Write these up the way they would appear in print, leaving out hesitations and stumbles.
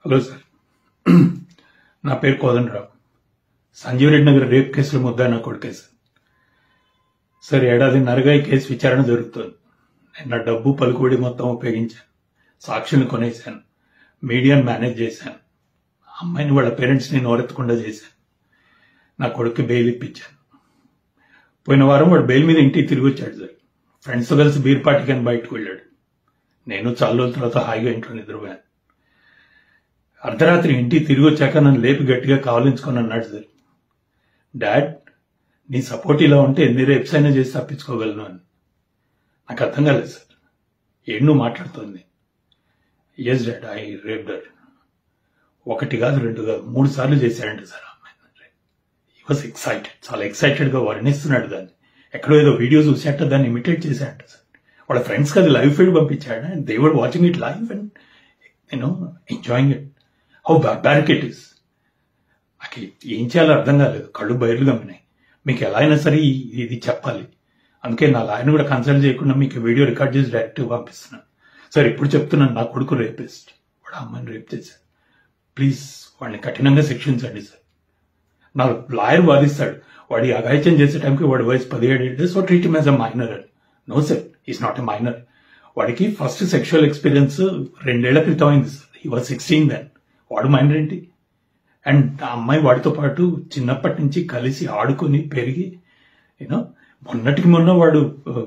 Hello sir, నా పేరు Kodanda Rao. Sanjeeva Reddy Nagar rape కేసులో ముద్దా నా కొడుకే సార్. ఏడాదిన్నరగా ఈ కేసు విచారణ జరుగుతోంది. నేను నా డబ్బు పలుకుబడి మొత్తం ఉపయోగించాను, సాక్షుల్ని కొనేశాను, మీడియాను మేనేజ్ చేశాను, అమ్మాయిని వాళ్ళ పేరెంట్స్ని నోరెత్తకుండా చేశాను, నా కొడుక్కి బెయిల్ ఇప్పించాను. పోయిన వారం వాడు బెయిల్ మీద ఇంటికి తిరిగి వచ్చాడు సార్. ఫ్రెండ్స్తో కలిసి బీర్ పార్టీకి అని బయటకు వెళ్ళాడు. నేను చాలా రోజుల తర్వాత హాయిగా ఇంట్లో నిద్రపోయాను. అర్ధరాత్రి ఇంటికి తిరిగి వచ్చాక నన్ను లేపి గట్టిగా కావలించుకొని అన్నాడు సార్, డాడ్, నీ సపోర్ట్ ఇలా ఉంటే ఎన్ని రేప్స్ అయినా చేసి తప్పించుకోగలను అని. నాకు అర్థం కాలేదు సార్. ఏం నువ్వు మాట్లాడుతోంది? Yes dad, I raped her. 1 కాదు 2 కాదు 3 సార్లు చేశాడంట సార్. హీ వాజ్ ఎక్సైటెడ్, చాలా ఎక్సైటెడ్గా వర్ణిస్తున్నాడు దాన్ని. ఎక్కడో ఏదో వీడియో చూసాట దాన్ని ఇమిటేట్ చేశాడంట సార్. వాళ్ళ ఫ్రెండ్స్కి అది లైవ్ ఫీడ్ పంపించాడు. And they were watching it live and enjoying it. How barbaric it is. నాకు ఏం చేయాలో అర్థం కాలేదు. కళ్ళు బయలు గమ్మినాయి. మీకు ఎలా అయినా సరే ఇది చెప్పాలి. అందుకే నా లాయర్ని కూడా కన్సల్ట్ చేయకుండా మీకు వీడియో రికార్డ్ చేసి డైరెక్ట్గా పంపిస్తున్నాను సార్. ఇప్పుడు చెప్తున్నాను, నా కొడుకు రేపిస్ట్. వాడు అమ్మాయిని రేప్ చేశాడు. ప్లీజ్ వాడిని కఠినంగా శిక్షించండి సార్. నా లాయర్ వాదిస్తాడు, వాడి అఘాయిత్యం చేసే టైంకి వాడి వయసు 17 ఏళ్ళు, so treat him as a minor అని. No sir, is not a minor. వాడికి ఫస్ట్ సెక్షువల్ ఎక్స్పీరియన్స్ 2 ఏళ్ల క్రితం అయింది సార్. He was 16 then. వాడు మైనర్ ఏంటి? అండ్ ఆ అమ్మాయి వాడితో పాటు చిన్నప్పటి నుంచి కలిసి ఆడుకుని పెరిగి మొన్నటికి మొన్న వాడు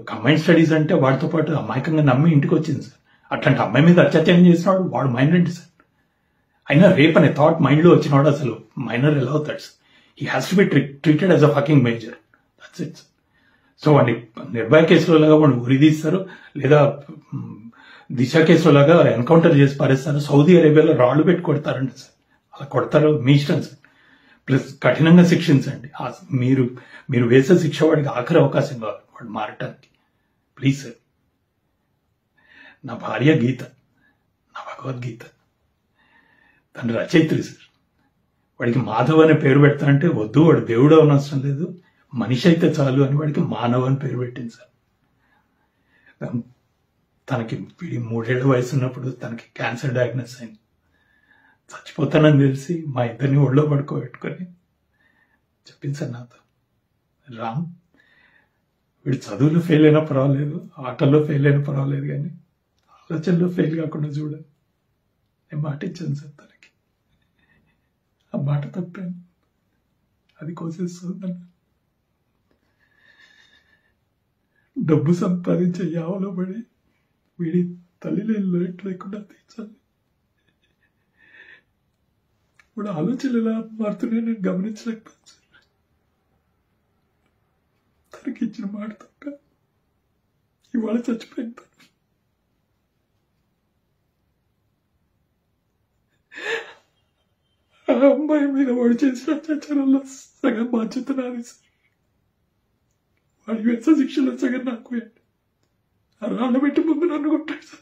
కంబైన్ స్టడీస్ అంటే వాడితో పాటు అమాయకంగా నమ్మి ఇంటికి వచ్చింది సార్. అట్లాంటి అమ్మాయి మీద అత్యాచారం చేసినాడు వాడు మైనర్ ఏంటి సార్? అయినా రేప్ అనే థాట్ మైండ్లో వచ్చినవాడు అసలు మైనర్ ఎలా అవుతాడు sir? He has to be treated as a fucking major. That's it sir. So వాడిని నిర్భయ కేసులో లాగా వాడిని ఉరిదీస్తారు, లేదా దిశ కేసులో లాగా ఎన్కౌంటర్ చేసి పారేస్తారు. సౌదీ అరేబియాలో రాళ్లు పెట్టి కొడతారంట సార్. అలా కొడతారు, మీ ఇష్టం సార్. ప్లస్ కఠినంగా శిక్షించండి. మీరు వేసే శిక్ష వాడికి ఆఖరి అవకాశం కావాలి వాడు మారటానికి. Please sir. నా భార్య గీత, నా భగవద్గీత, తన రచయిత్రి సార్. వాడికి మాధవ్ అనే పేరు పెడతానంటే వద్దు, వాడు దేవుడు అవనవసరం లేదు, మనిషి అయితే చాలు అని వాడికి మానవ్ అని పేరు పెట్టింది సార్. తనకి 3 ఏళ్ల వయసు ఉన్నప్పుడు తనకి క్యాన్సర్ డయాగ్నోస్ అయింది. చచ్చిపోతానని తెలిసి మా ఇద్దరిని ఒళ్ళో పడుకోబెట్టుకొని చెప్పింది సార్ నాతో, రామ్, వీడు చదువులో ఫెయిల్ అయినా పర్వాలేదు, ఆటల్లో ఫెయిల్ అయినా పర్వాలేదు, కానీ ఆలోచనలో ఫెయిల్ కాకుండా చూడాలి. నేను మాట ఇచ్చాను సార్ తనకి. ఆ మాట తప్పాను, అది కోసేస్తుందన్న. డబ్బు సంపాదించే యావలో పడి వీడి తల్లి లోటు లేకుండా తీర్చాలి. ఇప్పుడు ఆలోచనలు ఎలా మారుతున్నాయో నేను గమనించలేకపోయాను సార్. తనకి ఇచ్చిన మాట తప్ప ఇవాళ చచ్చిపోయింది. ఆ అమ్మాయి మీద వాడు చేసిన అత్యాచారంలో సగం బాధ్యత నాది సార్. వాడి వెచ్చ శిక్షలో సగం నాకు. ఆ రాళ్ళ పెట్టి ముందు నన్ను కొట్టాడు సార్.